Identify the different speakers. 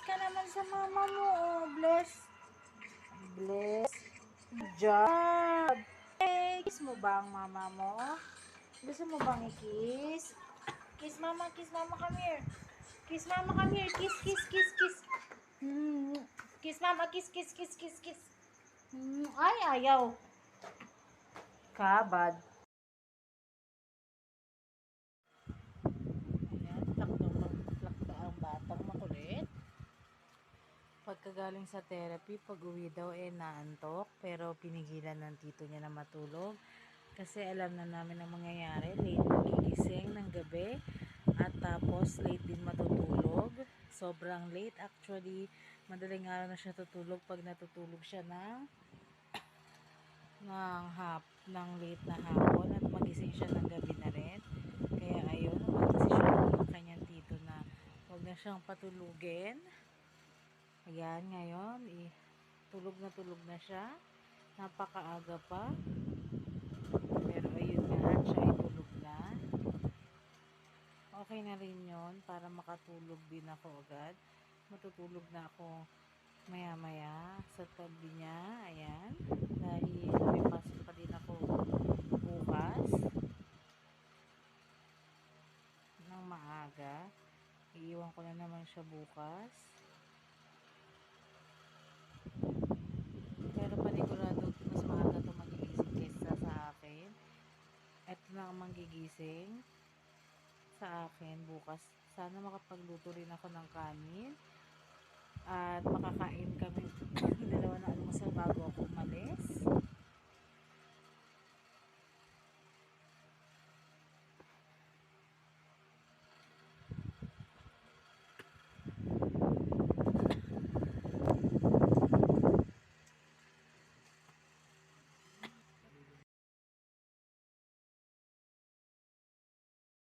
Speaker 1: ka naman sa mama mo. Oh, bless. Bless. Good job. Hey, kiss mo ba ang mama mo? Gusto mo bang i-kiss? Kiss mama, come here. Kiss mama, come here. Kiss, kiss, kiss, kiss. Kiss mama, kiss, kiss, kiss, kiss, kiss. Ay, ayaw. Kabad. Ayan, plakta ang batang makulit. Pagkagaling sa therapy, pag-uwi daw naantok, pero pinigilan ng tito niya na matulog. Kasi alam na namin ang mangyayari, late magigising ng gabi, at tapos late din matutulog. Sobrang late actually, madaling araw na siya tutulog pag natutulog siya ng late na hapon, at magising siya ng gabi na rin. Kaya ayun, mag-desisyon ng kanyang tito na huwag na siyang patulugin. Ayan, ngayon, tulog na siya. Napakaaga pa. Pero ayun nga, siya ay tulog na. Okay na rin yun, para makatulog din ako agad. Matutulog na ako maya-maya sa tabi niya. Ayan. Dahil may pasok pa din ako bukas ng maaga. Iiwan ko na naman siya bukas. Pero panigurado mas maaga ito magigising kaysa sa akin. Ito na ang magigising sa akin bukas. Sana makapagluto rin ako ng kanin at makakain kami dalawa na almusal bago ako